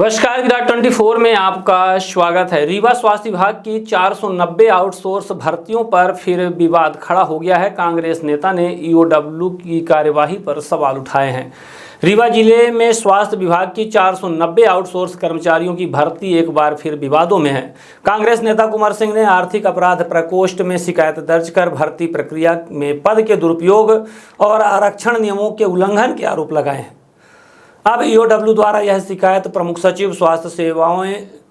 नमस्कार, विराट 24 में आपका स्वागत है। रीवा स्वास्थ्य विभाग की 490 आउटसोर्स भर्तियों पर फिर विवाद खड़ा हो गया है। कांग्रेस नेता ने ईओडब्ल्यू की कार्यवाही पर सवाल उठाए हैं। रीवा जिले में स्वास्थ्य विभाग की 490 आउटसोर्स कर्मचारियों की भर्ती एक बार फिर विवादों में है। कांग्रेस नेता कुंवर सिंह ने आर्थिक अपराध प्रकोष्ठ में शिकायत दर्ज कर भर्ती प्रक्रिया में पद के दुरुपयोग और आरक्षण नियमों के उल्लंघन के आरोप लगाए हैं। अब ईओडब्ल्यू द्वारा यह शिकायत प्रमुख सचिव स्वास्थ्य सेवाओं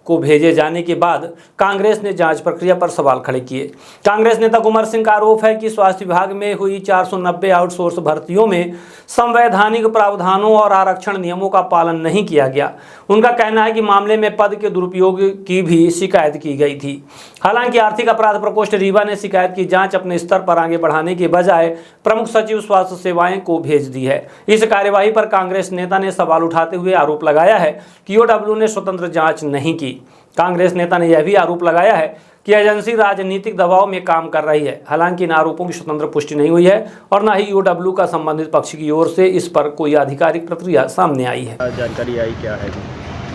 को भेजे जाने के बाद कांग्रेस ने जांच प्रक्रिया पर सवाल खड़े किए। कांग्रेस नेता कुंवर सिंह का आरोप है कि स्वास्थ्य विभाग में हुई 490 आउटसोर्स भर्तियों में संवैधानिक प्रावधानों और आरक्षण नियमों का पालन नहीं किया गया। उनका कहना है कि मामले में पद के दुरुपयोग की भी शिकायत की गई थी। हालांकि आर्थिक अपराध प्रकोष्ठ रीवा ने शिकायत की जांच अपने स्तर पर आगे बढ़ाने के बजाय प्रमुख सचिव स्वास्थ्य सेवाएं को भेज दी है। इस कार्यवाही पर कांग्रेस नेता ने सवाल उठाते हुए आरोप लगाया है कि ईओडब्ल्यू ने स्वतंत्र जांच नहीं की। कांग्रेस नेता ने यह भी आरोप लगाया है कि एजेंसी राजनीतिक दबाव में काम कर रही है। हालांकि इन आरोपों की स्वतंत्र पुष्टि नहीं हुई है और न ही ईओडब्ल्यू का संबंधित पक्ष की ओर से इस पर कोई आधिकारिक प्रक्रिया सामने आई है। जानकारी आई क्या है?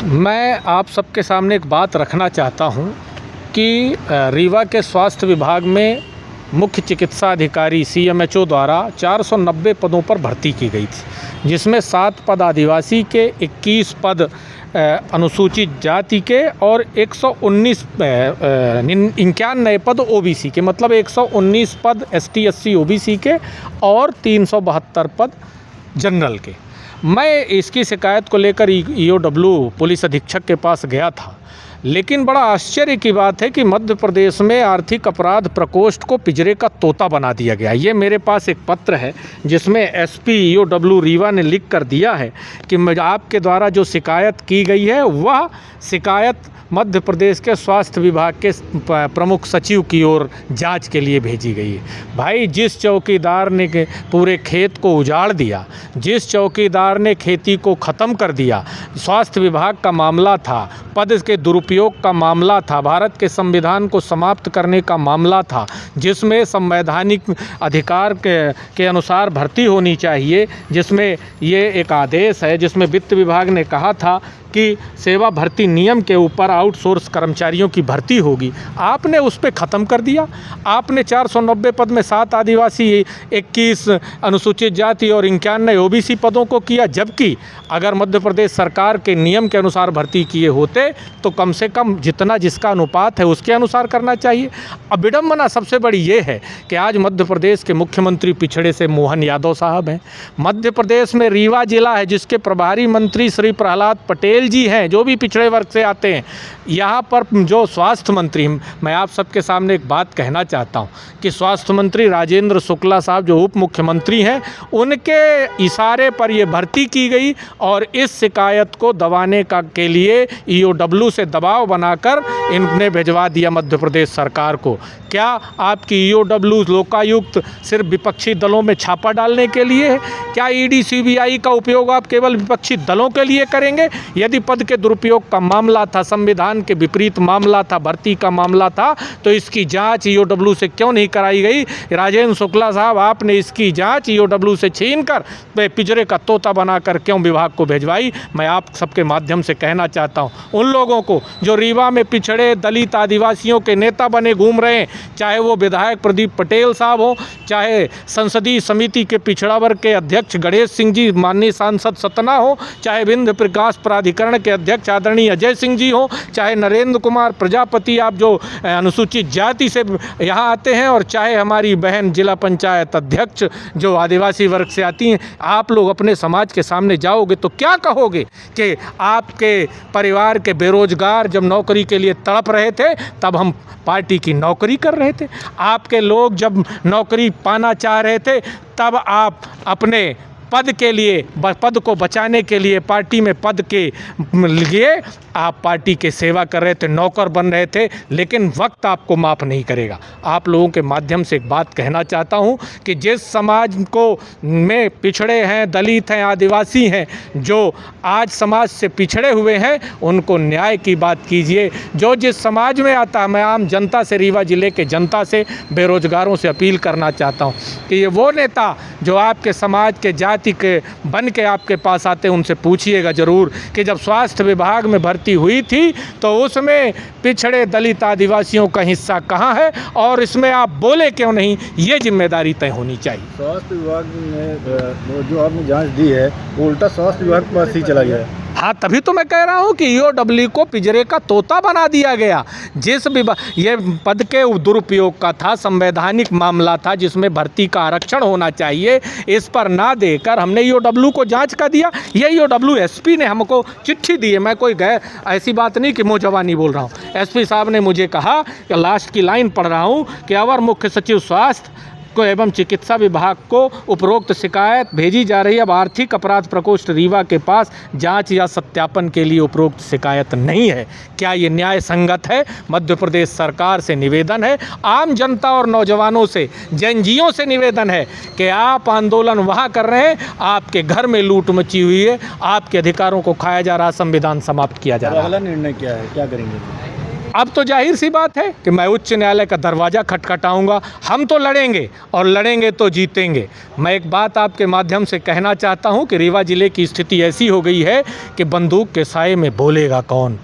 मैं आप सबके सामने एक बात रखना चाहता हूं कि रीवा के स्वास्थ्य विभाग में मुख्य चिकित्सा अधिकारी CMHO द्वारा 490 पदों पर भर्ती की गई थी, जिसमें 7 पद आदिवासी के, 21 पद अनुसूचित जाति के और 119 91 पद OBC के, मतलब 119 पद ST SC OBC के और 372 पद जनरल के। मैं इसकी शिकायत को लेकर ईओडब्ल्यू पुलिस अधीक्षक के पास गया था, लेकिन बड़ा आश्चर्य की बात है कि मध्य प्रदेश में आर्थिक अपराध प्रकोष्ठ को पिंजरे का तोता बना दिया गया। ये मेरे पास एक पत्र है जिसमें SP ईओडब्ल्यू रीवा ने लिख कर दिया है कि आपके द्वारा जो शिकायत की गई है वह शिकायत मध्य प्रदेश के स्वास्थ्य विभाग के प्रमुख सचिव की ओर जांच के लिए भेजी गई है। भाई, जिस चौकीदार ने पूरे खेत को उजाड़ दिया, जिस चौकीदार ने खेती को ख़त्म कर दिया, स्वास्थ्य विभाग का मामला था, पद के दुरुपयोग का मामला था, भारत के संविधान को समाप्त करने का मामला था, जिसमें संवैधानिक अधिकार के अनुसार भर्ती होनी चाहिए, जिसमें ये एक आदेश है जिसमें वित्त विभाग ने कहा था कि सेवा भर्ती नियम के ऊपर आउटसोर्स कर्मचारियों की भर्ती होगी। आपने उस पर ख़त्म कर दिया। आपने 490 पद में 7 आदिवासी, 21 अनुसूचित जाति और 91 OBC पदों को किया, जबकि अगर मध्य प्रदेश सरकार के नियम के अनुसार भर्ती किए होते तो कम से कम जितना जिसका अनुपात है उसके अनुसार करना चाहिए। अब विडम्बना सबसे बड़ी ये है कि आज मध्य प्रदेश के मुख्यमंत्री पिछड़े से मोहन यादव साहब हैं। मध्य प्रदेश में रीवा जिला है जिसके प्रभारी मंत्री श्री प्रहलाद पटेल जी हैं, जो भी पिछड़े वर्ग से आते हैं। यहाँ पर जो स्वास्थ्य मंत्री, मैं आप सबके सामने एक बात कहना चाहता हूँ कि स्वास्थ्य मंत्री राजेंद्र शुक्ला साहब जो उप मुख्यमंत्री हैं, उनके इशारे पर ये भर्ती की गई और इस शिकायत को दबाने के लिए ईओडब्ल्यू से दबाव बनाकर इन्होंने भिजवा दिया मध्य प्रदेश सरकार को। क्या आपकी ईओडब्ल्यू लोकायुक्त सिर्फ विपक्षी दलों में छापा डालने के लिए है? क्या ED CBI का उपयोग आप केवल विपक्षी दलों के लिए करेंगे? यदि पद के दुरुपयोग का मामला था, संविधान के विपरीत मामला था, भर्ती का मामला था, तो इसकी जांच ईओडब्ल्यू से क्यों नहीं कराई गई? राजेंद्र शुक्ला साहब, आपने इसकी जांच ईओडब्ल्यू से छीनकर पिंजरे का तोता बनाकर क्यों विभाग को भिजवाई? मैं आप सबके माध्यम से कहना चाहता हूं उन लोगों को जो रीवा में पिछड़े दलित आदिवासियों के नेता बने घूम रहे हैं, चाहे वो विधायक प्रदीप पटेल साहब हो, चाहे संसदीय समिति के पिछड़ा वर्ग के अध्यक्ष गणेश सिंह जी, माननीय सांसद सतना हो, चाहे विंध्य प्रकाश प्राधिकरण के अध्यक्ष आदरणीय अजय सिंह जी हो, चाहे नरेंद्र कुमार प्रजापति, आप जो अनुसूचित जाति से यहाँ आते हैं, और चाहे हमारी बहन जिला पंचायत अध्यक्ष जो आदिवासी वर्ग से आती हैं, आप लोग अपने समाज के सामने जाओगे तो क्या कहोगे कि आपके परिवार के बेरोजगार जब नौकरी के लिए तड़प रहे थे तब हम पार्टी की नौकरी कर रहे थे, आपके लोग जब नौकरी पाना चाह रहे थे तब आप अपने पद के लिए, पद को बचाने के लिए, पार्टी में पद के लिए आप पार्टी के सेवा कर रहे थे, नौकर बन रहे थे, लेकिन वक्त आपको माफ़ नहीं करेगा। आप लोगों के माध्यम से एक बात कहना चाहता हूं कि जिस समाज को में पिछड़े हैं, दलित हैं, आदिवासी हैं, जो आज समाज से पिछड़े हुए हैं, उनको न्याय की बात कीजिए। जो जिस समाज में आता है, मैं आम जनता से, रीवा ज़िले के जनता से, बेरोजगारों से अपील करना चाहता हूँ कि ये वो नेता जो आपके समाज के देहाती के बन के आपके पास आते हैं उनसे पूछिएगा ज़रूर कि जब स्वास्थ्य विभाग में भर्ती हुई थी तो उसमें पिछड़े दलित आदिवासियों का हिस्सा कहाँ है और इसमें आप बोले क्यों नहीं, ये जिम्मेदारी तय होनी चाहिए। स्वास्थ्य विभाग ने जो आपने जांच दी है वो उल्टा स्वास्थ्य विभाग के पास ही चला गया है। हाँ, तभी तो मैं कह रहा हूँ कि ईओडब्ल्यू को पिंजरे का तोता बना दिया गया। जिस ये पद के दुरुपयोग का था, संवैधानिक मामला था जिसमें भर्ती का आरक्षण होना चाहिए, इस पर ना देकर हमने ईओडब्ल्यू को जांच का दिया। ये ईओडब्ल्यू एसपी ने हमको चिट्ठी दी है, मैं कोई ऐसी बात नहीं कि मुँह जवानी बोल रहा हूँ। एसपी साहब ने मुझे कहा कि लास्ट की लाइन पढ़ रहा हूँ कि अवर मुख्य सचिव स्वास्थ्य को एवं चिकित्सा विभाग को उपरोक्त शिकायत भेजी जा रही है। अब आर्थिक अपराध प्रकोष्ठ रीवा के पास जांच या सत्यापन के लिए उपरोक्त शिकायत नहीं है। क्या ये न्याय संगत है? मध्य प्रदेश सरकार से निवेदन है, आम जनता और नौजवानों से, जनजियों से निवेदन है कि आप आंदोलन वहाँ कर रहे हैं, आपके घर में लूट मची हुई है, आपके अधिकारों को खाया जा रहा, संविधान समाप्त किया जा रहा है। अगला निर्णय क्या है, क्या करेंगे? अब तो जाहिर सी बात है कि मैं उच्च न्यायालय का दरवाज़ा खटखटाऊंगा। हम तो लड़ेंगे और लड़ेंगे तो जीतेंगे। मैं एक बात आपके माध्यम से कहना चाहता हूं कि रीवा ज़िले की स्थिति ऐसी हो गई है कि बंदूक के साए में बोलेगा कौन।